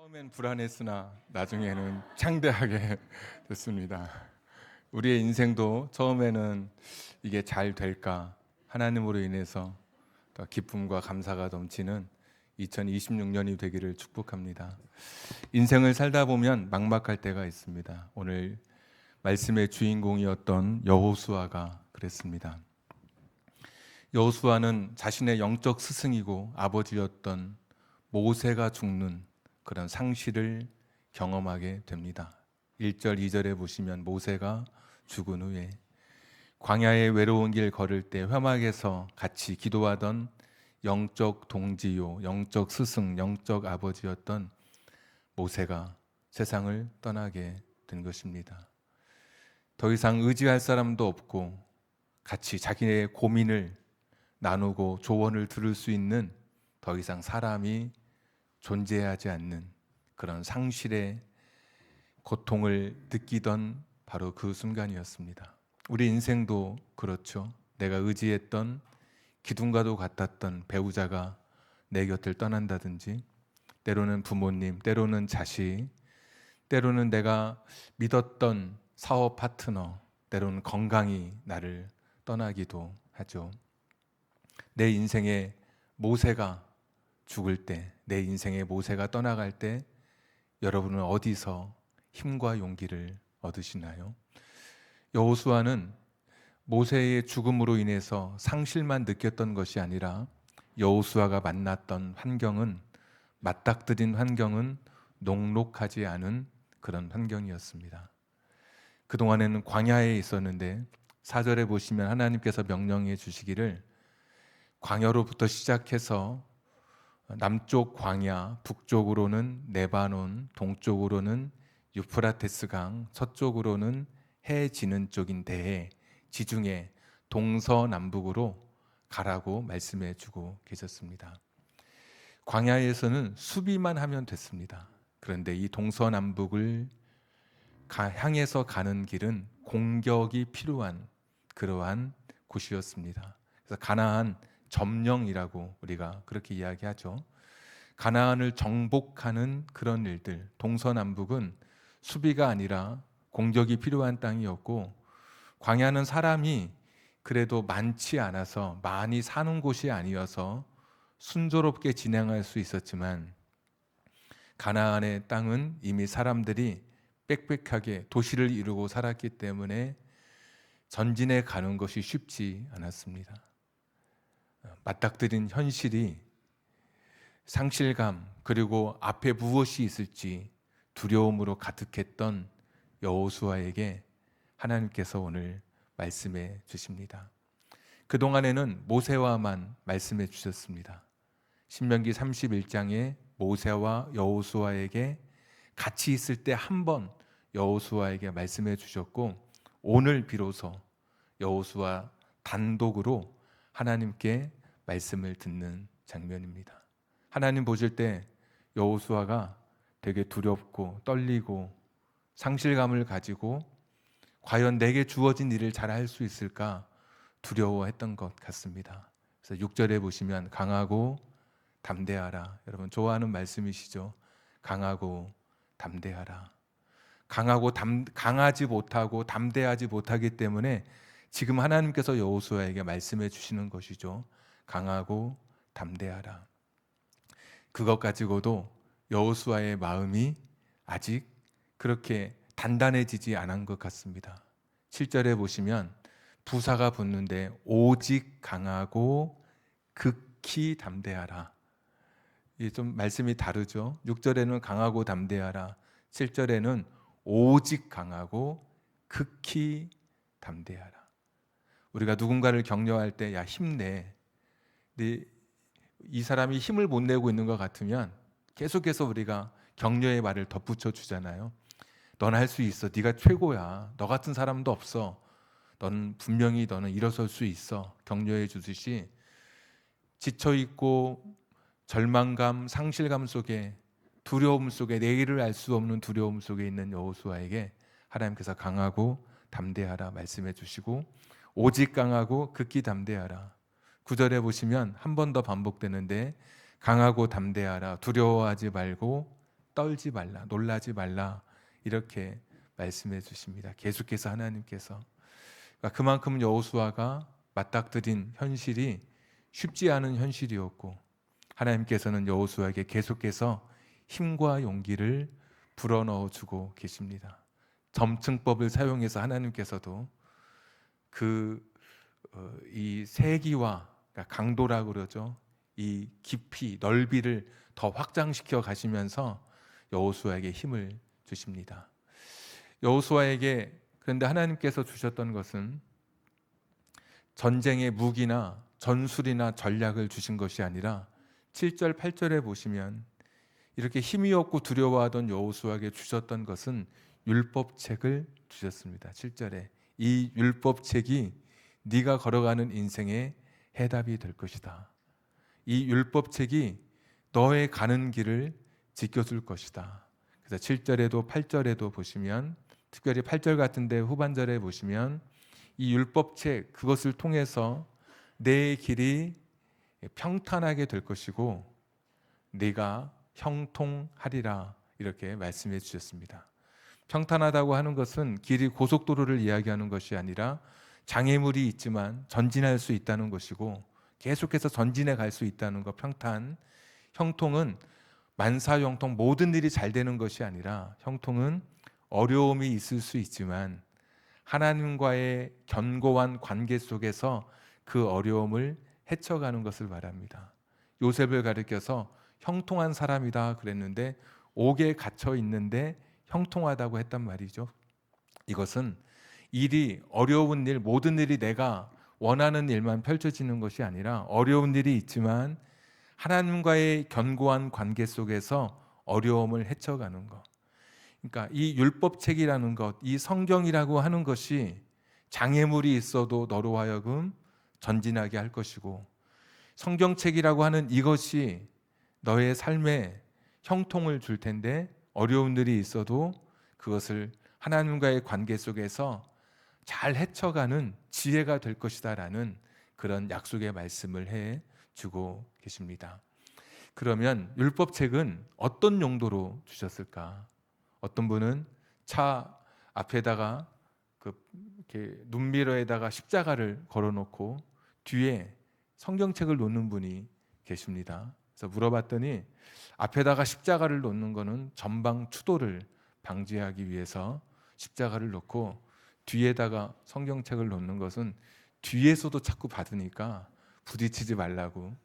처음엔 불안했으나 나중에는 창대하게 됐습니다. 우리의 인생도 처음에는 이게 잘 될까, 하나님으로 인해서 더 기쁨과 감사가 넘치는 2026년이 되기를 축복합니다. 인생을 살다 보면 막막할 때가 있습니다. 오늘 말씀의 주인공이었던 여호수아가 그랬습니다. 여호수아는 자신의 영적 스승이고 아버지였던 모세가 죽는 그런 상실을 경험하게 됩니다. 1절, 2절에 보시면 모세가 죽은 후에 광야의 외로운 길 걸을 때 회막에서 같이 기도하던 영적 동지요, 영적 스승, 영적 아버지였던 모세가 세상을 떠나게 된 것입니다. 더 이상 의지할 사람도 없고 같이 자기의 고민을 나누고 조언을 들을 수 있는 더 이상 사람이 존재하지 않는 그런 상실의 고통을 느끼던 바로 그 순간이었습니다. 우리 인생도 그렇죠. 내가 의지했던 기둥과도 같았던 배우자가 내 곁을 떠난다든지, 때로는 부모님, 때로는 자식, 때로는 내가 믿었던 사업 파트너, 때로는 건강이 나를 떠나기도 하죠. 내 인생의 모세가 죽을 때, 내 인생의 모세가 떠나갈 때 여러분은 어디서 힘과 용기를 얻으시나요? 여호수아는 모세의 죽음으로 인해서 상실만 느꼈던 것이 아니라 여호수아가 만났던 환경은, 맞닥뜨린 환경은 녹록하지 않은 그런 환경이었습니다. 그동안에는 광야에 있었는데 4절에 보시면 하나님께서 명령해 주시기를 광야로부터 시작해서 남쪽 광야, 북쪽으로는 레바논, 동쪽으로는 유프라테스 강, 서쪽으로는 해 지는 쪽인데 지중해 동서남북으로 가라고 말씀해 주고 계셨습니다. 광야에서는 수비만 하면 됐습니다. 그런데 이 동서남북을 향해서 가는 길은 공격이 필요한 그러한 곳이었습니다. 그래서 가나안 점령이라고 우리가 그렇게 이야기하죠. 가나안을 정복하는 그런 일들, 동서남북은 수비가 아니라 공격이 필요한 땅이었고, 광야는 사람이 그래도 많지 않아서 많이 사는 곳이 아니어서 순조롭게 진행할 수 있었지만, 가나안의 땅은 이미 사람들이 빽빽하게 도시를 이루고 살았기 때문에 전진해 가는 것이 쉽지 않았습니다. 맞닥뜨린 현실이 상실감, 그리고 앞에 무엇이 있을지 두려움으로 가득했던 여호수아에게 하나님께서 오늘 말씀해 주십니다. 그동안에는 모세와만 말씀해 주셨습니다. 신명기 31장에 모세와 여호수아에게 같이 있을 때 한 번 여호수아에게 말씀해 주셨고, 오늘 비로소 여호수아 단독으로 하나님께 말씀을 듣는 장면입니다. 하나님 보실 때 여호수아가 되게 두렵고 떨리고 상실감을 가지고 과연 내게 주어진 일을 잘 할 수 있을까 두려워했던 것 같습니다. 그래서 6절에 보시면 강하고 담대하라. 여러분 좋아하는 말씀이시죠? 강하고 담대하라. 강하지 못하고 담대하지 못하기 때문에 지금 하나님께서 여호수아에게 말씀해 주시는 것이죠. 강하고 담대하라. 그것 가지고도 여호수아의 마음이 아직 그렇게 단단해지지 않은 것 같습니다. 7절에 보시면 부사가 붙는데 오직 강하고 극히 담대하라. 이게 좀 말씀이 다르죠. 6절에는 강하고 담대하라. 7절에는 오직 강하고 극히 담대하라. 우리가 누군가를 격려할 때 야 힘내. 근데 이 사람이 힘을 못 내고 있는 것 같으면 계속해서 우리가 격려의 말을 덧붙여 주잖아요. 넌 할 수 있어. 네가 최고야. 너 같은 사람도 없어. 넌 분명히 너는 일어설 수 있어. 격려해 주듯이 지쳐 있고 절망감, 상실감 속에, 두려움 속에, 내일을 알 수 없는 두려움 속에 있는 여호수아에게 하나님께서 강하고 담대하라 말씀해 주시고, 오직 강하고 극히 담대하라. 9절에 보시면 한 번 더 반복되는데 강하고 담대하라. 두려워하지 말고 떨지 말라, 놀라지 말라 이렇게 말씀해 주십니다. 계속해서 하나님께서 그러니까 그만큼 여호수아가 맞닥뜨린 현실이 쉽지 않은 현실이었고 하나님께서는 여호수아에게 계속해서 힘과 용기를 불어넣어 주고 계십니다. 점층법을 사용해서 하나님께서도 이 세기와 그러니까 강도라고 그러죠. 이 깊이 넓이를 더 확장시켜 가시면서 여호수아에게 힘을 주십니다. 여호수아에게 그런데 하나님께서 주셨던 것은 전쟁의 무기나 전술이나 전략을 주신 것이 아니라 7절 8절에 보시면 이렇게 힘이 없고 두려워하던 여호수아에게 주셨던 것은 율법책을 주셨습니다. 7절에 이 율법책이 네가 걸어가는 인생의 해답이 될 것이다. 이 율법책이 너의 가는 길을 지켜줄 것이다. 그래서 7절에도 8절에도 보시면 특별히 8절 같은데 후반절에 보시면 이 율법책 그것을 통해서 내 길이 평탄하게 될 것이고 네가 형통하리라 이렇게 말씀해 주셨습니다. 평탄하다고 하는 것은 길이 고속도로를 이야기하는 것이 아니라 장애물이 있지만 전진할 수 있다는 것이고 계속해서 전진해 갈 수 있다는 것. 평탄, 형통은 만사형통 모든 일이 잘 되는 것이 아니라 형통은 어려움이 있을 수 있지만 하나님과의 견고한 관계 속에서 그 어려움을 헤쳐가는 것을 말합니다. 요셉을 가리켜서 형통한 사람이다 그랬는데 옥에 갇혀 있는데 형통하다고 했단 말이죠. 이것은 일이 어려운 일, 모든 일이 내가 원하는 일만 펼쳐지는 것이 아니라 어려운 일이 있지만 하나님과의 견고한 관계 속에서 어려움을 헤쳐가는 것. 그러니까 이 율법책이라는 것, 이 성경이라고 하는 것이 장애물이 있어도 너로 하여금 전진하게 할 것이고 성경책이라고 하는 이것이 너의 삶에 형통을 줄 텐데 어려운 일이 있어도 그것을 하나님과의 관계 속에서 잘 헤쳐가는 지혜가 될 것이다라는 그런 약속의 말씀을 해 주고 계십니다. 그러면 율법책은 어떤 용도로 주셨을까? 어떤 분은 차 앞에다가 이렇게 눈미러에다가 십자가를 걸어놓고 뒤에 성경책을 놓는 분이 계십니다. 그래서 물어봤더니 앞에다가 십자가를 놓는 것은 전방 추돌을 방지하기 위해서 십자가를 놓고 뒤에다가 성경책을 놓는 것은 뒤에서도 자꾸 받으니까 부딪히지 말라고.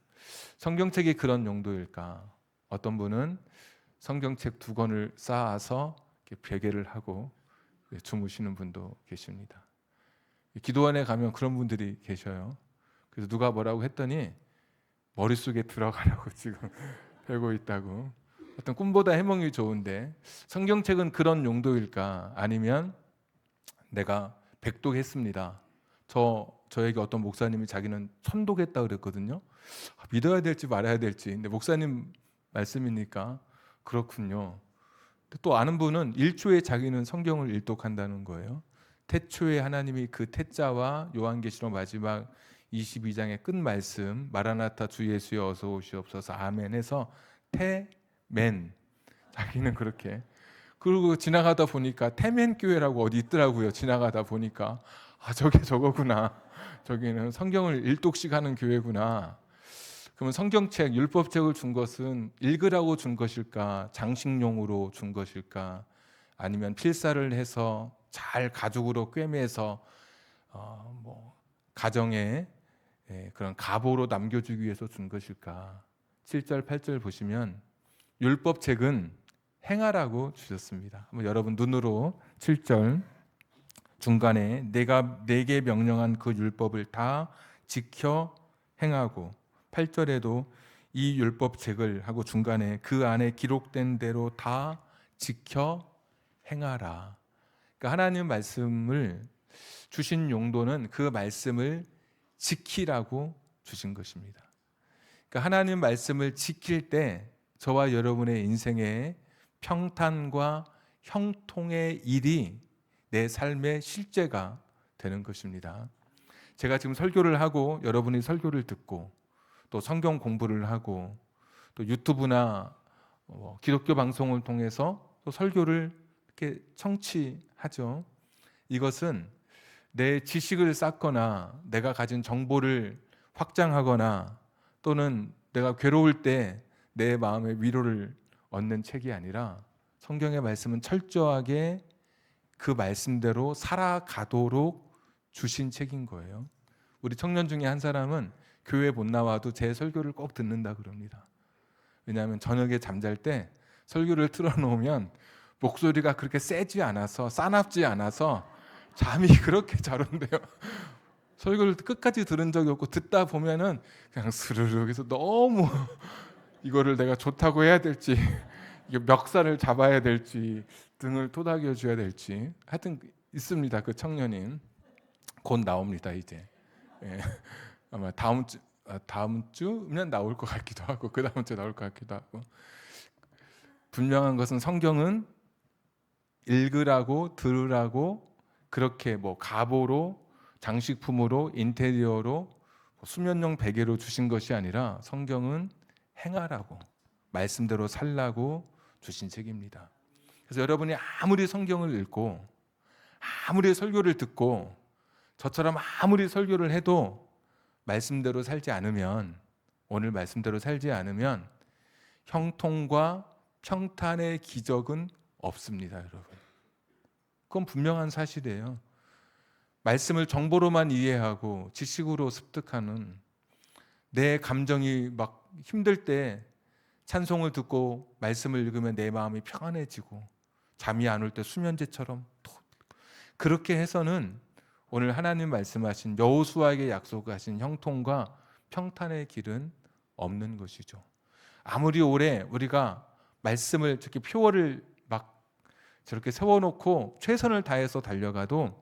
성경책이 그런 용도일까? 어떤 분은 성경책 2권을 쌓아서 베개를 하고 주무시는 분도 계십니다. 기도원에 가면 그런 분들이 계셔요. 그래서 누가 뭐라고 했더니 머릿속에 들어가라고 지금 배고 있다고. 어떤 꿈보다 해몽이 좋은데 성경책은 그런 용도일까? 아니면 내가 백독했습니다. 저에게 어떤 목사님이 자기는 천독했다 그랬거든요. 믿어야 될지 말아야 될지. 근데 목사님 말씀이니까 그렇군요. 또 아는 분은 1초에 자기는 성경을 일독한다는 거예요. 태초에 하나님이 그 태자와 요한계시록 마지막 22장의 끝 말씀 마라나타 주 예수여 어서 오시옵소서 아멘 해서 태맨 자기는 그렇게. 그리고 지나가다 보니까 태맨 교회라고 어디 있더라고요. 지나가다 보니까 저게 저거구나. 저기는 성경을 일독씩 하는 교회구나. 그러면 성경책, 율법책을 준 것은 읽으라고 준 것일까? 장식용으로 준 것일까? 아니면 필사를 해서 잘 가죽으로 꿰매서 가정에 그런 가보로 남겨주기 위해서 준 것일까? 7절, 8절 보시면 율법책은 행하라고 주셨습니다. 한번 여러분 눈으로 7절 중간에 내가 내게 명령한 그 율법을 다 지켜 행하고 8절에도 이 율법책을 하고 중간에 그 안에 기록된 대로 다 지켜 행하라. 그러니까 하나님 말씀을 주신 용도는 그 말씀을 지키라고 주신 것입니다. 그러니까 하나님 말씀을 지킬 때 저와 여러분의 인생에 평탄과 형통의 일이 내 삶의 실제가 되는 것입니다. 제가 지금 설교를 하고 여러분이 설교를 듣고 또 성경 공부를 하고 또 유튜브나 기독교 방송을 통해서 또 설교를 이렇게 청취하죠. 이것은 내 지식을 쌓거나 내가 가진 정보를 확장하거나 또는 내가 괴로울 때 내 마음의 위로를 얻는 책이 아니라 성경의 말씀은 철저하게 그 말씀대로 살아가도록 주신 책인 거예요. 우리 청년 중에 한 사람은 교회 못 나와도 제 설교를 꼭 듣는다 그럽니다. 왜냐하면 저녁에 잠잘 때 설교를 틀어놓으면 목소리가 그렇게 세지 않아서 싸납지 않아서 잠이 그렇게 잘 온대요. 설교를 끝까지 들은 적이 없고 듣다 보면은 그냥 스르륵 해서 너무 이거를 내가 좋다고 해야 될지 이게 멱살을 잡아야 될지 등을 토닥여 줘야 될지 하여튼 있습니다. 그 청년인 곧 나옵니다. 이제 아마 다음 주면 나올 것 같기도 하고 그 다음 주에 나올 것 같기도 하고 분명한 것은 성경은 읽으라고 들으라고 그렇게 가보로 장식품으로 인테리어로 수면용 베개로 주신 것이 아니라 성경은 행하라고 말씀대로 살라고 주신 책입니다. 그래서 여러분이 아무리 성경을 읽고 아무리 설교를 듣고 저처럼 아무리 설교를 해도 말씀대로 살지 않으면 오늘 말씀대로 살지 않으면 형통과 평탄의 기적은 없습니다, 여러분. 그건 분명한 사실이에요. 말씀을 정보로만 이해하고 지식으로 습득하는 내 감정이 막 힘들 때 찬송을 듣고 말씀을 읽으면 내 마음이 평안해지고 잠이 안 올 때 수면제처럼 그렇게 해서는 오늘 하나님 말씀하신 여호수아에게 약속하신 형통과 평탄의 길은 없는 것이죠. 아무리 오래 우리가 말씀을 저렇게 표어를 막 저렇게 세워놓고 최선을 다해서 달려가도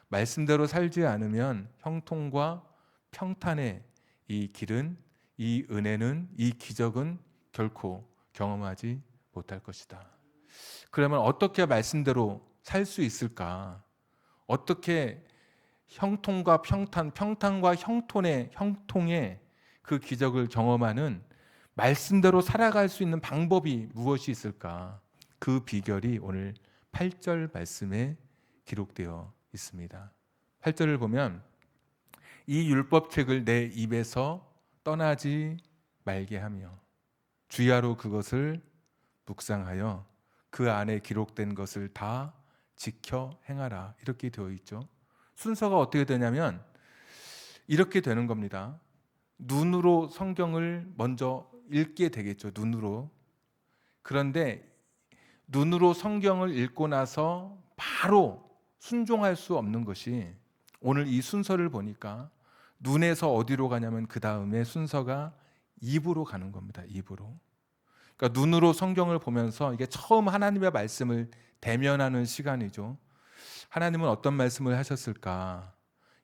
말씀대로 살지 않으면 형통과 평탄의 이 길은 이 은혜는 이 기적은 결코 경험하지 못할 것이다. 그러면 어떻게 말씀대로 살 수 있을까? 어떻게 형통과 평탄, 평탄과 형통의 그 기적을 경험하는 말씀대로 살아갈 수 있는 방법이 무엇이 있을까? 그 비결이 오늘 8절 말씀에 기록되어 있습니다. 8절을 보면 이 율법책을 내 입에서 떠나지 말게 하며 주야로 그것을 묵상하여 그 안에 기록된 것을 다 지켜 행하라. 이렇게 되어 있죠. 순서가 어떻게 되냐면 이렇게 되는 겁니다. 눈으로 성경을 먼저 읽게 되겠죠. 눈으로. 그런데 눈으로 성경을 읽고 나서 바로 순종할 수 없는 것이 오늘 이 순서를 보니까 눈에서 어디로 가냐면 그 다음에 순서가 입으로 가는 겁니다. 입으로. 그러니까 눈으로 성경을 보면서 이게 처음 하나님의 말씀을 대면하는 시간이죠. 하나님은 어떤 말씀을 하셨을까?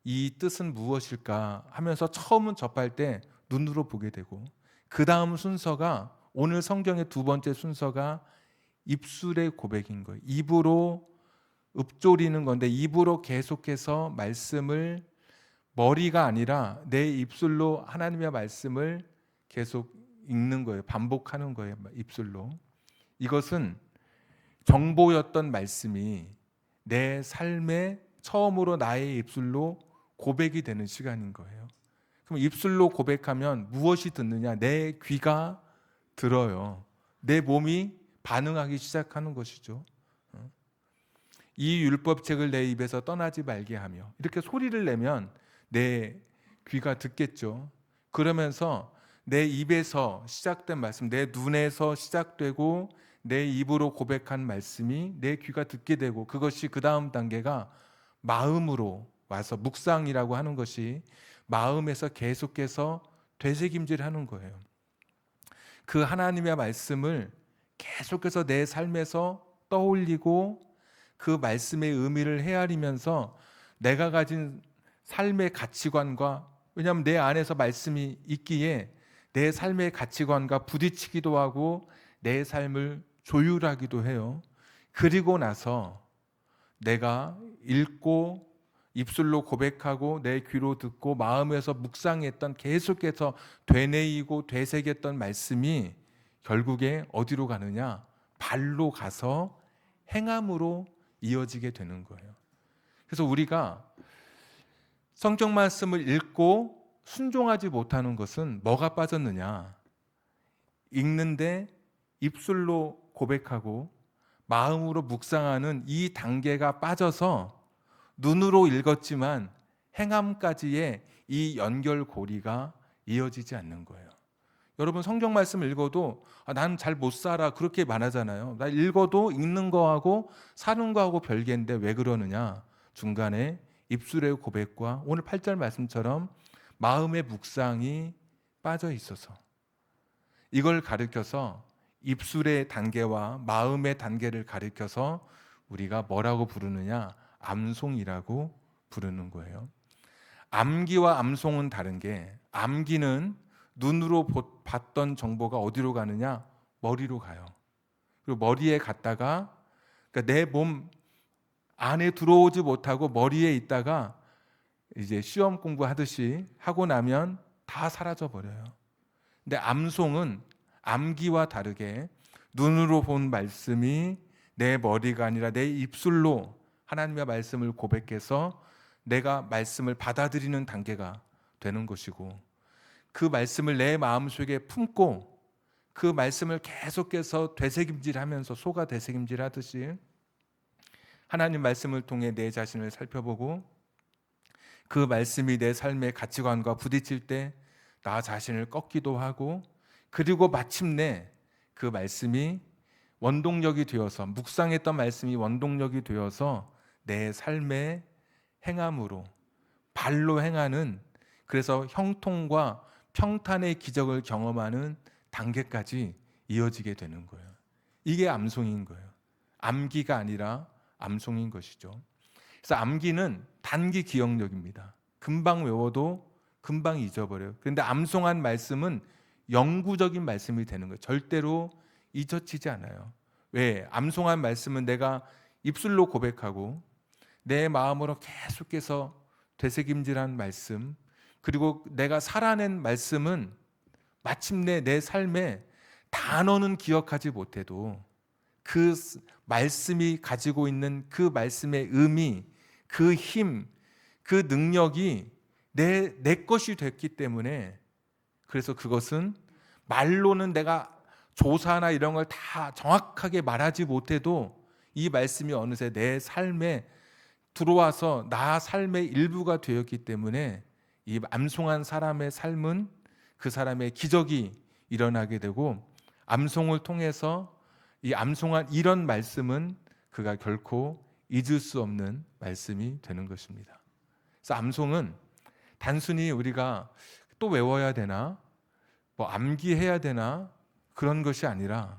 이 뜻은 무엇일까? 하면서 처음 접할 때 눈으로 보게 되고 그 다음 순서가 오늘 성경의 두 번째 순서가 입술의 고백인 거예요. 입으로 읊조리는 건데 입으로 계속해서 말씀을 머리가 아니라 내 입술로 하나님의 말씀을 계속 읽는 거예요. 반복하는 거예요. 입술로. 이것은 정보였던 말씀이 내 삶에 처음으로 나의 입술로 고백이 되는 시간인 거예요. 그럼 입술로 고백하면 무엇이 듣느냐? 내 귀가 들어요. 내 몸이 반응하기 시작하는 것이죠. 이 율법책을 내 입에서 떠나지 말게 하며 이렇게 소리를 내면 내 귀가 듣겠죠. 그러면서 내 입에서 시작된 말씀, 내 눈에서 시작되고 내 입으로 고백한 말씀이 내 귀가 듣게 되고 그것이 그 다음 단계가 마음으로 와서 묵상이라고 하는 것이 마음에서 계속해서 되새김질하는 거예요. 그 하나님의 말씀을 계속해서 내 삶에서 떠올리고 그 말씀의 의미를 헤아리면서 내가 가진 삶의 가치관과 왜냐하면 내 안에서 말씀이 있기에 내 삶의 가치관과 부딪히기도 하고 내 삶을 조율하기도 해요. 그리고 나서 내가 읽고 입술로 고백하고 내 귀로 듣고 마음에서 묵상했던 계속해서 되뇌이고 되새겼던 말씀이 결국에 어디로 가느냐? 발로 가서 행함으로 이어지게 되는 거예요. 그래서 우리가 성경 말씀을 읽고 순종하지 못하는 것은 뭐가 빠졌느냐? 읽는데 입술로 고백하고 마음으로 묵상하는 이 단계가 빠져서 눈으로 읽었지만 행함까지의 이 연결고리가 이어지지 않는 거예요. 여러분 성경 말씀 읽어도 난 잘 못 살아 그렇게 말하잖아요. 나 읽어도 읽는 거하고 사는 거하고 별개인데 왜 그러느냐? 중간에 입술의 고백과 오늘 8절 말씀처럼 마음의 묵상이 빠져 있어서 이걸 가르쳐서 입술의 단계와 마음의 단계를 가르쳐서 우리가 뭐라고 부르느냐? 암송이라고 부르는 거예요. 암기와 암송은 다른 게 암기는 눈으로 봤던 정보가 어디로 가느냐? 머리로 가요. 그리고 머리에 갔다가 그러니까 내 몸 안에 들어오지 못하고 머리에 있다가 이제 시험 공부하듯이 하고 나면 다 사라져 버려요. 근데 암송은 암기와 다르게 눈으로 본 말씀이 내 머리가 아니라 내 입술로 하나님의 말씀을 고백해서 내가 말씀을 받아들이는 단계가 되는 것이고 그 말씀을 내 마음속에 품고 그 말씀을 계속해서 되새김질하면서 소가 되새김질하듯이 하나님 말씀을 통해 내 자신을 살펴보고 그 말씀이 내 삶의 가치관과 부딪힐 때 나 자신을 꺾기도 하고 그리고 마침내 그 말씀이 원동력이 되어서 묵상했던 말씀이 원동력이 되어서 내 삶의 행함으로 발로 행하는 그래서 형통과 평탄의 기적을 경험하는 단계까지 이어지게 되는 거예요. 이게 암송인 거예요. 암기가 아니라 암송인 것이죠. 그래서 암기는 단기 기억력입니다. 금방 외워도 금방 잊어버려요. 그런데 암송한 말씀은 영구적인 말씀이 되는 거예요. 절대로 잊혀지지 않아요. 왜? 암송한 말씀은 내가 입술로 고백하고 내 마음으로 계속해서 되새김질한 말씀 그리고 내가 살아낸 말씀은 마침내 내 삶에 단어는 기억하지 못해도 그 말씀이 가지고 있는 그 말씀의 의미, 그 힘, 그 능력이 내 것이 됐기 때문에 그래서 그것은 말로는 내가 조사나 이런 걸 다 정확하게 말하지 못해도 이 말씀이 어느새 내 삶에 들어와서 나 삶의 일부가 되었기 때문에 이 암송한 사람의 삶은 그 사람의 기적이 일어나게 되고 암송을 통해서 이 암송한 이런 말씀은 그가 결코 잊을 수 없는 말씀이 되는 것입니다. 그래서 암송은 단순히 우리가 또 외워야 되나 뭐 암기해야 되나 그런 것이 아니라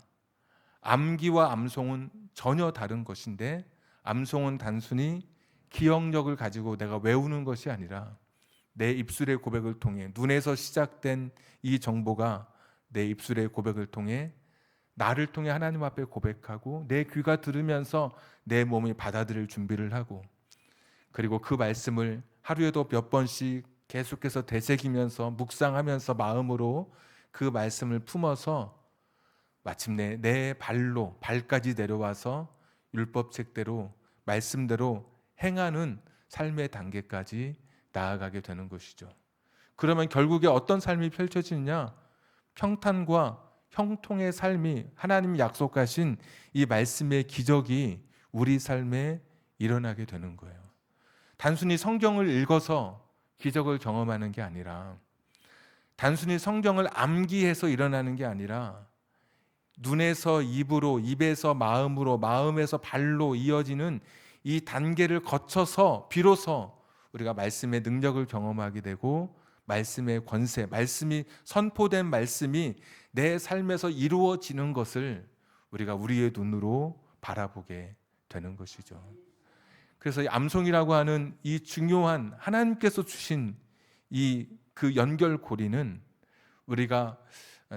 암기와 암송은 전혀 다른 것인데 암송은 단순히 기억력을 가지고 내가 외우는 것이 아니라 내 입술의 고백을 통해 눈에서 시작된 이 정보가 내 입술의 고백을 통해 나를 통해 하나님 앞에 고백하고 내 귀가 들으면서 내 몸이 받아들일 준비를 하고 그리고 그 말씀을 하루에도 몇 번씩 계속해서 되새기면서 묵상하면서 마음으로 그 말씀을 품어서 마침내 내 발까지 내려와서 율법책대로 말씀대로 행하는 삶의 단계까지 나아가게 되는 것이죠. 그러면 결국에 어떤 삶이 펼쳐지느냐? 평탄과 형통의 삶이 하나님이 약속하신 이 말씀의 기적이 우리 삶에 일어나게 되는 거예요. 단순히 성경을 읽어서 기적을 경험하는 게 아니라 단순히 성경을 암기해서 일어나는 게 아니라 눈에서 입으로, 입에서 마음으로, 마음에서 발로 이어지는 이 단계를 거쳐서 비로소 우리가 말씀의 능력을 경험하게 되고 말씀의 권세, 말씀이 선포된 말씀이 내 삶에서 이루어지는 것을 우리가 우리의 눈으로 바라보게 되는 것이죠. 그래서 이 암송이라고 하는 이 중요한 하나님께서 주신 이 그 연결고리는 우리가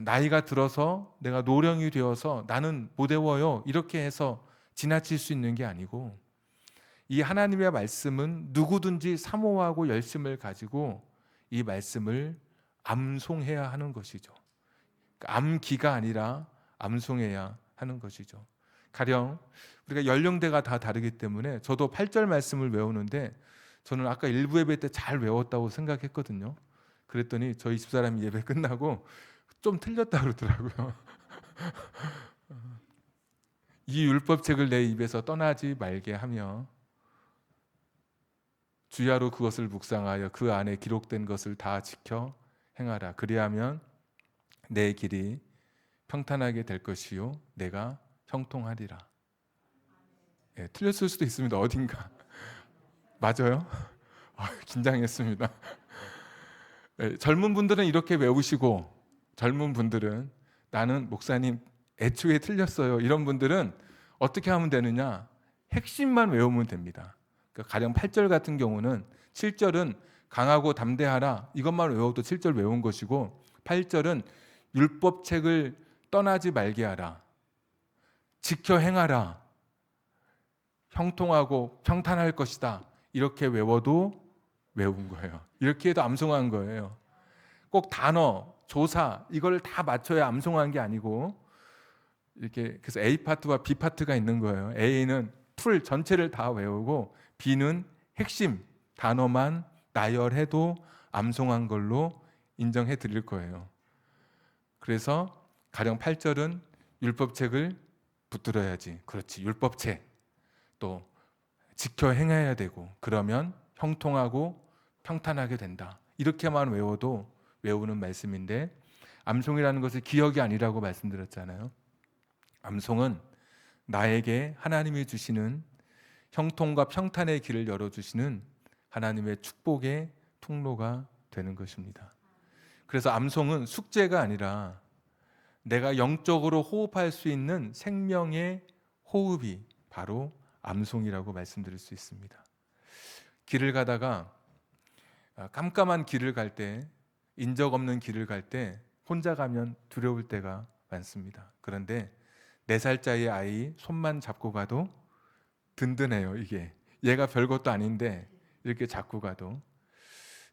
나이가 들어서 내가 노령이 되어서 나는 못 외워요 이렇게 해서 지나칠 수 있는 게 아니고 이 하나님의 말씀은 누구든지 사모하고 열심을 가지고 이 말씀을 암송해야 하는 것이죠. 암기가 아니라 암송해야 하는 것이죠. 가령 우리가 연령대가 다 다르기 때문에 저도 8절 말씀을 외우는데 저는 아까 일부 예배 때 잘 외웠다고 생각했거든요. 그랬더니 저희 집사람이 예배 끝나고 좀 틀렸다 그러더라고요. 이 율법책을 내 입에서 떠나지 말게 하며 주야로 그것을 묵상하여 그 안에 기록된 것을 다 지켜 행하라. 그리하면 내 길이 평탄하게 될 것이요 내가 형통하리라. 예, 틀렸을 수도 있습니다. 어딘가. 맞아요? 긴장했습니다. 예, 젊은 분들은 이렇게 외우시고 젊은 분들은 나는 목사님 애초에 틀렸어요. 이런 분들은 어떻게 하면 되느냐? 핵심만 외우면 됩니다. 그러니까 가령 8절 같은 경우는 7절은 강하고 담대하라 이것만 외워도 7절 외운 것이고 8절은 율법책을 떠나지 말게 하라. 지켜 행하라. 형통하고 평탄할 것이다. 이렇게 외워도 외운 거예요. 이렇게 해도 암송한 거예요. 꼭 단어, 조사 이걸 다 맞춰야 암송한 게 아니고 이렇게 그래서 A 파트와 B 파트가 있는 거예요. A는 풀 전체를 다 외우고 B는 핵심 단어만 나열해도 암송한 걸로 인정해 드릴 거예요. 그래서 가령 8절은 율법책을 붙들어야지. 그렇지. 율법책 또 지켜 행해야 되고 그러면 형통하고 평탄하게 된다. 이렇게만 외워도 외우는 말씀인데 암송이라는 것은 기억이 아니라고 말씀드렸잖아요. 암송은 나에게 하나님이 주시는 형통과 평탄의 길을 열어주시는 하나님의 축복의 통로가 되는 것입니다. 그래서 암송은 숙제가 아니라 내가 영적으로 호흡할 수 있는 생명의 호흡이 바로 암송이라고 말씀드릴 수 있습니다. 길을 가다가 깜깜한 길을 갈 때, 인적 없는 길을 갈 때 혼자 가면 두려울 때가 많습니다. 그런데 4살짜리 아이 손만 잡고 가도 든든해요. 이게 얘가 별것도 아닌데 이렇게 잡고 가도.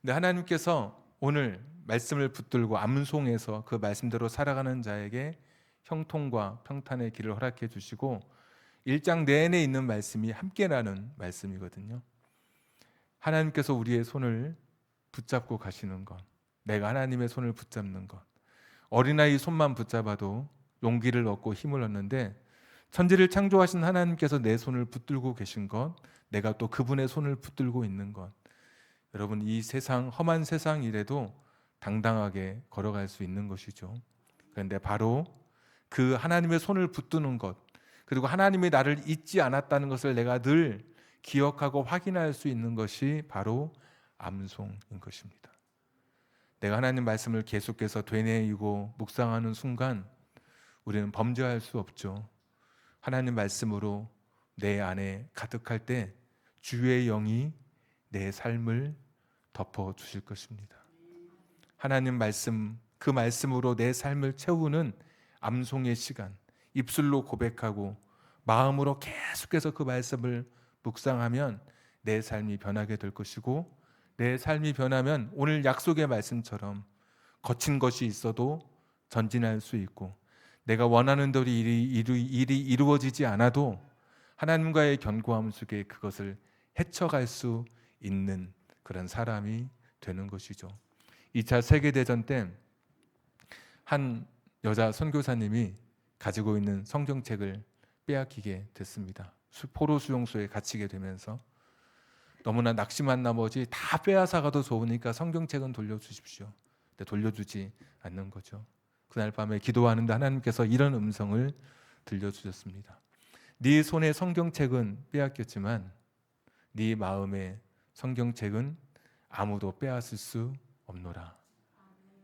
근데 하나님께서 오늘 말씀을 붙들고 암송해서 그 말씀대로 살아가는 자에게 형통과 평탄의 길을 허락해 주시고 1장 내내 있는 말씀이 함께라는 말씀이거든요. 하나님께서 우리의 손을 붙잡고 가시는 것, 내가 하나님의 손을 붙잡는 것. 어린아이 손만 붙잡아도 용기를 얻고 힘을 얻는데 천지를 창조하신 하나님께서 내 손을 붙들고 계신 것, 내가 또 그분의 손을 붙들고 있는 것. 여러분 이 세상 험한 세상이라도 당당하게 걸어갈 수 있는 것이죠. 그런데 바로 그 하나님의 손을 붙드는 것, 그리고 하나님이 나를 잊지 않았다는 것을 내가 늘 기억하고 확인할 수 있는 것이 바로 암송인 것입니다. 내가 하나님 말씀을 계속해서 되뇌이고 묵상하는 순간 우리는 범죄할 수 없죠. 하나님 말씀으로 내 안에 가득할 때 주의 영이 내 삶을 덮어 주실 것입니다. 하나님 말씀, 그 말씀으로 내 삶을 채우는 암송의 시간, 입술로 고백하고 마음으로 계속해서 그 말씀을 묵상하면 내 삶이 변하게 될 것이고 내 삶이 변하면 오늘 약속의 말씀처럼 거친 것이 있어도 전진할 수 있고 내가 원하는 대로 일이 이루어지지 않아도 하나님과의 견고함 속에 그것을 헤쳐갈 수 있는 그런 사람이 되는 것이죠. 2차 세계대전 때 한 여자 선교사님이 가지고 있는 성경책을 빼앗기게 됐습니다. 포로 수용소에 갇히게 되면서 너무나 낙심한 나머지 다 빼앗아가도 좋으니까 성경책은 돌려주십시오. 근데 돌려주지 않는 거죠. 그날 밤에 기도하는데 하나님께서 이런 음성을 들려주셨습니다. 네 손에 성경책은 빼앗겼지만 네 마음의 성경책은 아무도 빼앗을 수 없노라.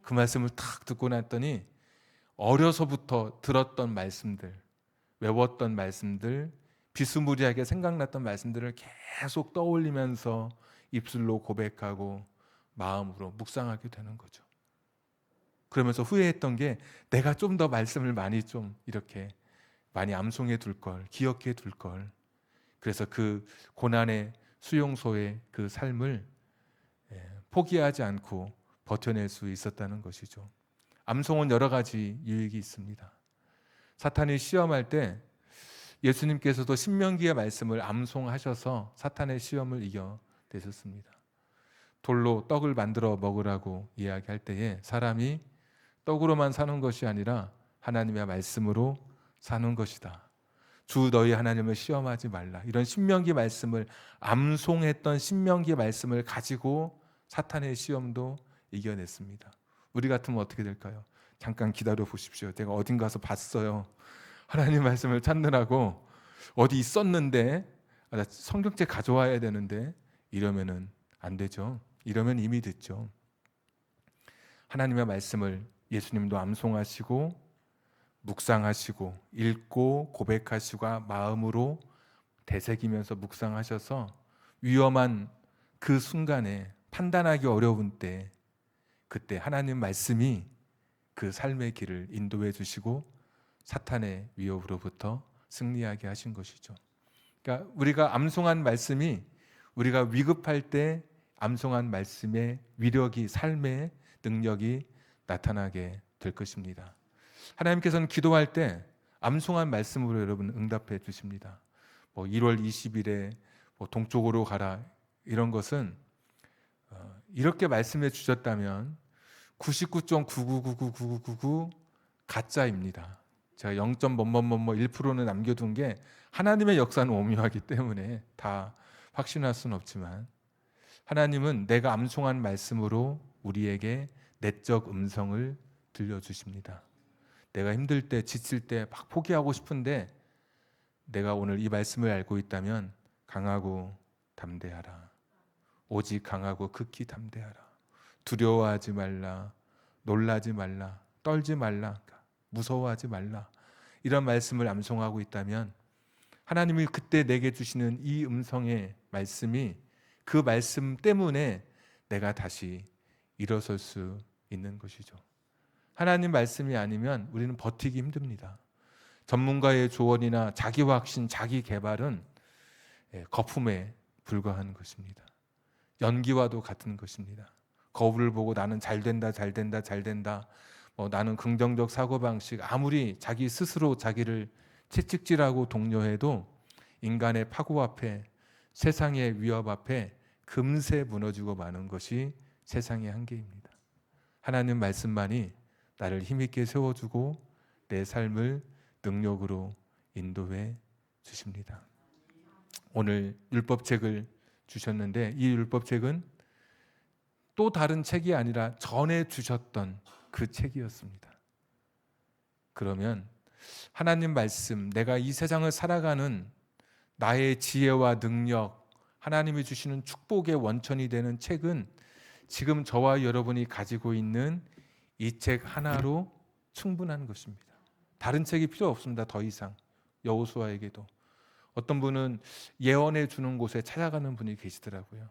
그 말씀을 탁 듣고 났더니 어려서부터 들었던 말씀들, 외웠던 말씀들, 비스무리하게 생각났던 말씀들을 계속 떠올리면서 입술로 고백하고 마음으로 묵상하게 되는 거죠. 그러면서 후회했던 게 내가 좀 더 말씀을 많이 좀 이렇게 많이 암송해 둘 걸, 기억해 둘 걸. 그래서 그 고난의 수용소의 그 삶을 포기하지 않고 버텨낼 수 있었다는 것이죠. 암송은 여러 가지 유익이 있습니다. 사탄이 시험할 때 예수님께서도 신명기의 말씀을 암송하셔서 사탄의 시험을 이겨내셨습니다. 돌로 떡을 만들어 먹으라고 이야기할 때에 사람이 떡으로만 사는 것이 아니라 하나님의 말씀으로 사는 것이다. 주 너희 하나님을 시험하지 말라. 이런 신명기 말씀을 암송했던 신명기 말씀을 가지고 사탄의 시험도 이겨냈습니다. 우리 같으면 어떻게 될까요? 잠깐 기다려 보십시오. 제가 어딘 가서 봤어요. 하나님 말씀을 찾느라고 어디 있었는데 성경책 가져와야 되는데 이러면은 안 되죠. 이러면 이미 늦죠. 하나님의 말씀을 예수님도 암송하시고 묵상하시고 읽고 고백하시고 마음으로 되새기면서 묵상하셔서 위험한 그 순간에 판단하기 어려운 때 그때 하나님 말씀이 그 삶의 길을 인도해 주시고 사탄의 위협으로부터 승리하게 하신 것이죠. 그러니까 우리가 암송한 말씀이 우리가 위급할 때 암송한 말씀의 위력이 삶의 능력이 나타나게 될 것입니다. 하나님께서는 기도할 때 암송한 말씀으로 여러분 응답해 주십니다. 1월 20일에 동쪽으로 가라 이런 것은 이렇게 말씀해 주셨다면 99.9999999 가짜입니다. 제가 0.1%는 남겨둔 게 하나님의 역사는 오묘하기 때문에 다 확신할 수는 없지만 하나님은 내가 암송한 말씀으로 우리에게 내적 음성을 들려주십니다. 내가 힘들 때 지칠 때 막 포기하고 싶은데 내가 오늘 이 말씀을 알고 있다면 강하고 담대하라. 오직 강하고 극히 담대하라. 두려워하지 말라. 놀라지 말라. 떨지 말라. 무서워하지 말라. 이런 말씀을 암송하고 있다면 하나님이 그때 내게 주시는 이 음성의 말씀이 그 말씀 때문에 내가 다시 일어설 수 있는 것이죠. 하나님 말씀이 아니면 우리는 버티기 힘듭니다. 전문가의 조언이나 자기 확신, 자기 개발은 거품에 불과한 것입니다. 연기와도 같은 것입니다. 거울을 보고 나는 잘 된다, 잘 된다, 잘 된다. 나는 긍정적 사고방식, 아무리 자기 스스로 자기를 채찍질하고 독려해도 인간의 파고 앞에, 세상의 위협 앞에 금세 무너지고 마는 것이 세상의 한계입니다. 하나님 말씀만이 나를 힘있게 세워주고 내 삶을 능력으로 인도해 주십니다. 오늘 율법책을 주셨는데 이 율법책은 또 다른 책이 아니라 전에 주셨던 그 책이었습니다. 그러면 하나님 말씀, 내가 이 세상을 살아가는 나의 지혜와 능력, 하나님이 주시는 축복의 원천이 되는 책은 지금 저와 여러분이 가지고 있는 이 책 하나로 충분한 것입니다. 다른 책이 필요 없습니다. 더 이상. 여호수아에게도 어떤 분은 예언해 주는 곳에 찾아가는 분이 계시더라고요.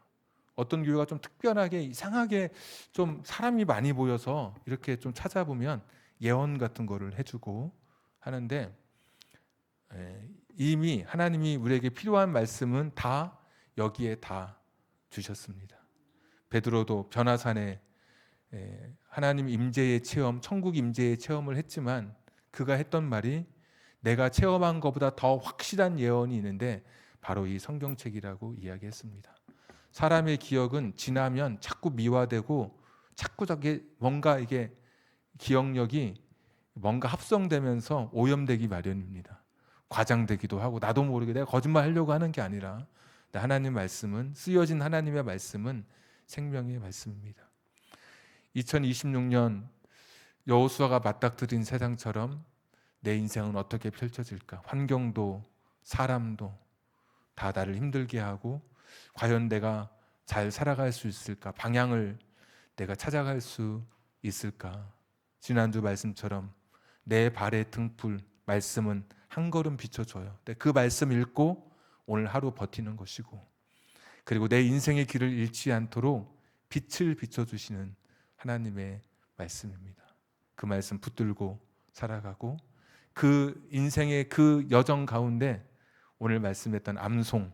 어떤 교회가 좀 특별하게 이상하게 좀 사람이 많이 보여서 이렇게 좀 찾아보면 예언 같은 거를 해주고 하는데 이미 하나님이 우리에게 필요한 말씀은 다 여기에 다 주셨습니다. 베드로도 변화산에 하나님 임재의 체험, 천국 임재의 체험을 했지만 그가 했던 말이 내가 체험한 것보다 더 확실한 예언이 있는데 바로 이 성경책이라고 이야기했습니다. 사람의 기억은 지나면 자꾸 미화되고 자꾸 저게 뭔가 이게 기억력이 뭔가 합성되면서 오염되기 마련입니다. 과장되기도 하고 나도 모르게 내가 거짓말 하려고 하는 게 아니라 하나님 말씀은 쓰여진 하나님의 말씀은 생명의 말씀입니다. 2026년 여호수아가 맞닥뜨린 세상처럼 내 인생은 어떻게 펼쳐질까? 환경도 사람도 다 나를 힘들게 하고 과연 내가 잘 살아갈 수 있을까? 방향을 내가 찾아갈 수 있을까? 지난주 말씀처럼 내 발의 등불 말씀은 한 걸음 비춰줘요. 그 말씀 읽고 오늘 하루 버티는 것이고 그리고 내 인생의 길을 잃지 않도록 빛을 비춰주시는 하나님의 말씀입니다. 그 말씀 붙들고 살아가고 그 인생의 그 여정 가운데 오늘 말씀했던 암송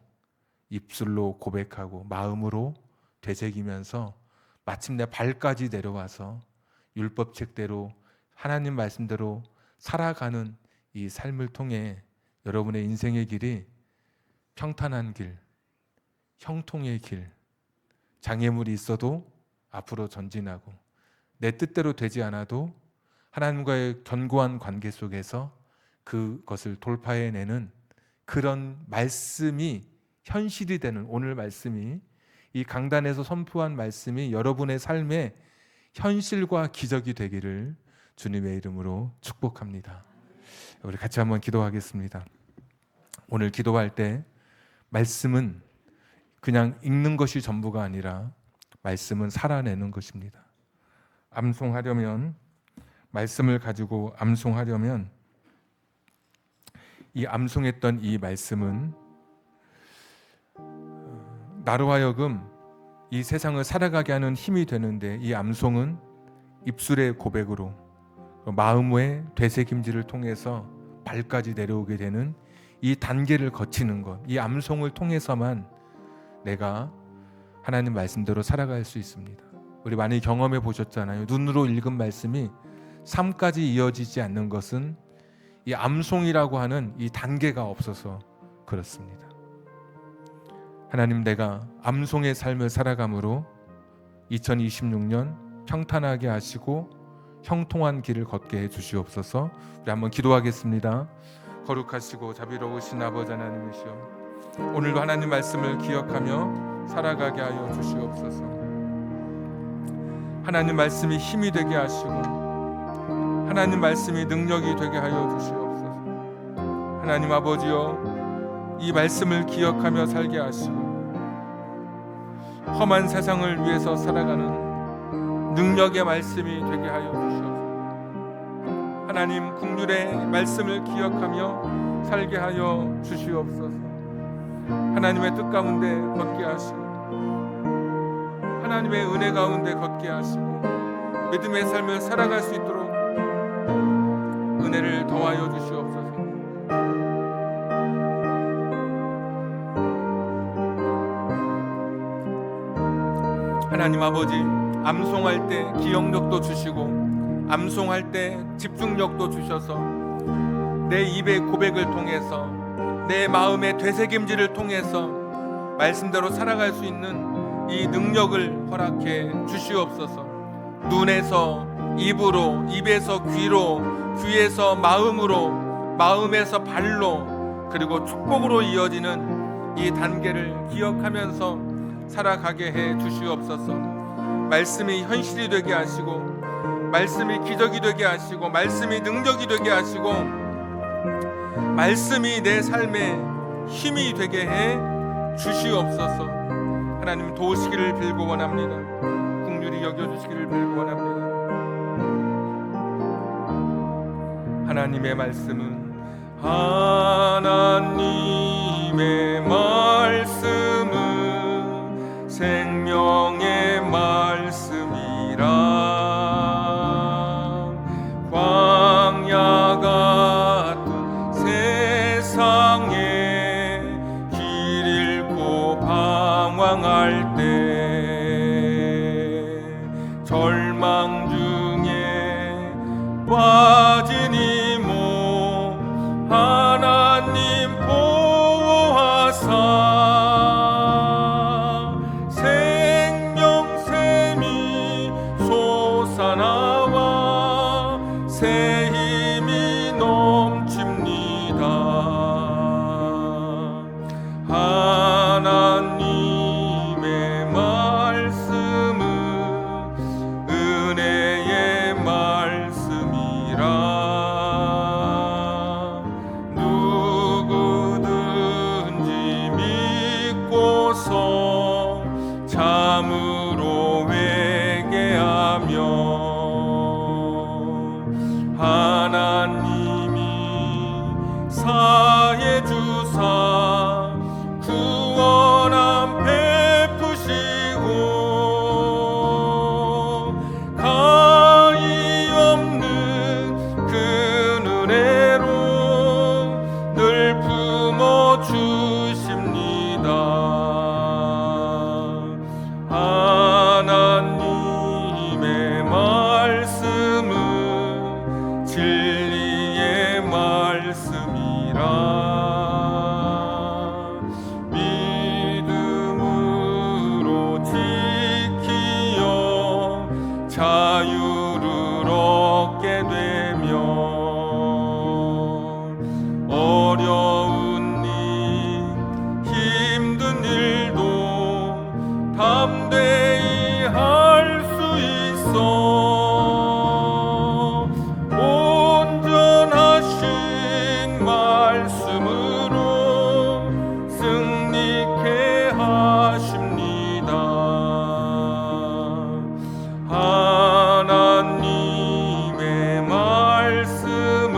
입술로 고백하고 마음으로 되새기면서 마침내 발까지 내려와서 율법책대로 하나님 말씀대로 살아가는 이 삶을 통해 여러분의 인생의 길이 평탄한 길, 형통의 길, 장애물이 있어도 앞으로 전진하고 내 뜻대로 되지 않아도 하나님과의 견고한 관계 속에서 그것을 돌파해내는 그런 말씀이 현실이 되는, 오늘 말씀이, 이 강단에서 선포한 말씀이 여러분의 삶의 현실과 기적이 되기를 주님의 이름으로 축복합니다. 우리 같이 한번 기도하겠습니다. 오늘 기도할 때 말씀은 그냥 읽는 것이 전부가 아니라 말씀은 살아내는 것입니다. 암송하려면, 말씀을 가지고 암송하려면 이 암송했던 이 말씀은 나로 하여금 이 세상을 살아가게 하는 힘이 되는데, 이 암송은 입술의 고백으로 마음의 되새김질을 통해서 발까지 내려오게 되는 이 단계를 거치는 것, 이 암송을 통해서만 내가 하나님 말씀대로 살아갈 수 있습니다. 우리 많이 경험해 보셨잖아요. 눈으로 읽은 말씀이 삶까지 이어지지 않는 것은 이 암송이라고 하는 이 단계가 없어서 그렇습니다. 하나님, 내가 암송의 삶을 살아감으로 2026년 평탄하게 하시고 형통한 길을 걷게 해 주시옵소서. 우리 한번 기도하겠습니다. 거룩하시고 자비로우신 아버지 하나님이시여, 오늘도 하나님 말씀을 기억하며 살아가게 하여 주시옵소서. 하나님 말씀이 힘이 되게 하시고 하나님 말씀이 능력이 되게 하여 주시옵소서. 하나님 아버지여, 이 말씀을 기억하며 살게 하시고 험한 세상을 위해서 살아가는 능력의 말씀이 되게 하여 주시옵소서. 하나님 긍휼의 말씀을 기억하며 살게 하여 주시옵소서. 하나님의 뜻 가운데 걷게 하시고 하나님의 은혜 가운데 걷게 하시고 믿음의 삶을 살아갈 수 있도록 은혜를 더하여 주시옵소서. 하나님 아버지, 암송할 때 기억력도 주시고 암송할 때 집중력도 주셔서 내 입의 고백을 통해서 내 마음의 되새김질을 통해서 말씀대로 살아갈 수 있는 이 능력을 허락해 주시옵소서. 눈에서 입으로, 입에서 귀로, 귀에서 마음으로, 마음에서 발로, 그리고 축복으로 이어지는 이 단계를 기억하면서 살아가게 해 주시옵소서. 말씀이 현실이 되게 하시고 말씀이 기적이 되게 하시고 말씀이 능력이 되게 하시고 말씀이 내 삶의 힘이 되게 해 주시옵소서. 하나님 도우시기를 빌고 원합니다. 긍휼히 여겨주시기를 빌고 원합니다. 하나님의 말씀은 하나님의 말씀은 생명의 말씀이라. 광야 같은 세상에 길 잃고 방황할 때 절망 중에 빠진 이몸 하나님 보호하사 생명샘이 솟아나와 새 힘이 넘칩니다. 하나님의 말씀은 은혜의 말씀이라. 누구든지 믿고서 참으로 회개하며 하나님이 사해 주사 구원함 베푸시고 가히 없는 그 은혜로 늘 품어 주십니다. 하나님의 말씀은 진리의 말씀 어려운 일 힘든 일도 담대히 할 수 있어. 온전하신 말씀으로 승리케 하십니다. 하나님의 말씀은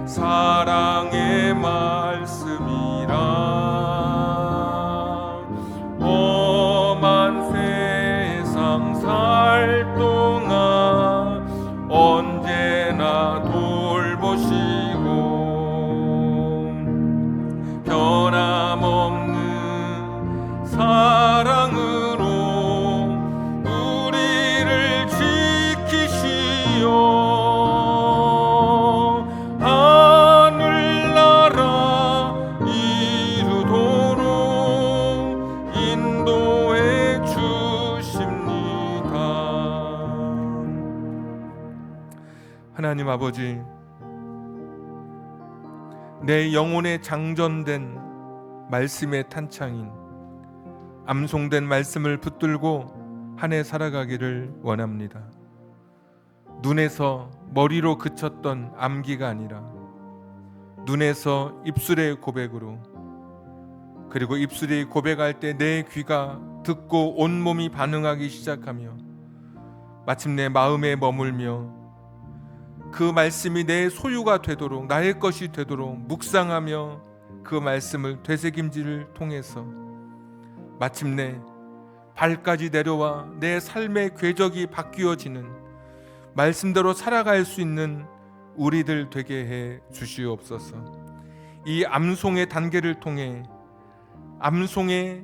사랑의 말씀이라. 험한 세상 살 동안 언제나 돌보시고 변함없는 사랑으로 우리를 지키시오. 하늘나라 이루도록 인도해 주십니다. 하나님 아버지, 내 영혼에 장전된 말씀의 탄창인 암송된 말씀을 붙들고 한 해 살아가기를 원합니다. 눈에서 머리로 그쳤던 암기가 아니라 눈에서 입술의 고백으로, 그리고 입술이 고백할 때 내 귀가 듣고 온몸이 반응하기 시작하며 마침내 마음에 머물며 그 말씀이 내 소유가 되도록, 나의 것이 되도록 묵상하며 그 말씀을 되새김질을 통해서 마침내 발까지 내려와 내 삶의 궤적이 바뀌어지는, 말씀대로 살아갈 수 있는 우리들 되게 해 주시옵소서. 이 암송의 단계를 통해, 암송의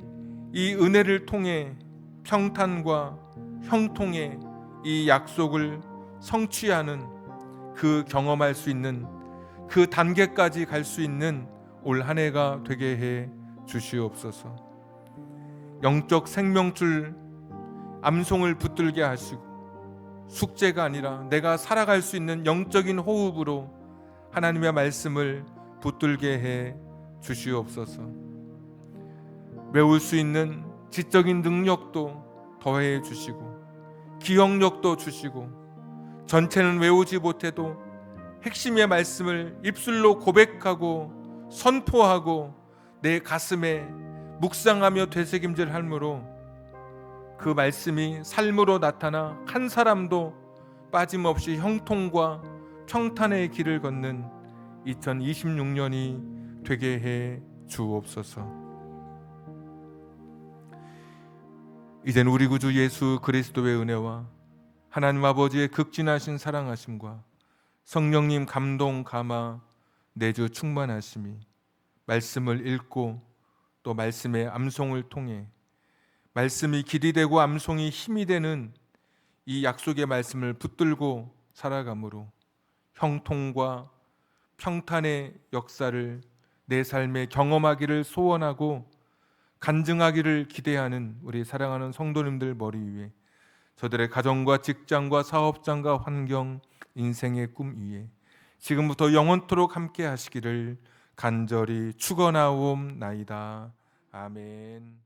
이 은혜를 통해 평탄과 형통의 이 약속을 성취하는, 그 경험할 수 있는 그 단계까지 갈 수 있는 올 한 해가 되게 해 주시옵소서. 영적 생명줄 암송을 붙들게 하시고, 숙제가 아니라 내가 살아갈 수 있는 영적인 호흡으로 하나님의 말씀을 붙들게 해 주시옵소서. 외울 수 있는 지적인 능력도 더해 주시고, 기억력도 주시고, 전체는 외우지 못해도 핵심의 말씀을 입술로 고백하고 선포하고 내 가슴에 묵상하며 되새김질함으로 그 말씀이 삶으로 나타나 한 사람도 빠짐없이 형통과 평탄의 길을 걷는 2026년이 되게 해 주옵소서. 이젠 우리 구주 예수 그리스도의 은혜와 하나님 아버지의 극진하신 사랑하심과 성령님 감동 감화 내주 충만하심이, 말씀을 읽고 또 말씀의 암송을 통해 말씀이 길이 되고 암송이 힘이 되는 이 약속의 말씀을 붙들고 살아감으로 형통과 평탄의 역사를 내 삶에 경험하기를 소원하고 간증하기를 기대하는 우리 사랑하는 성도님들 머리 위에, 저들의 가정과 직장과 사업장과 환경, 인생의 꿈 위에 지금부터 영원토록 함께 하시기를 간절히 축원하옵나이다. 아멘.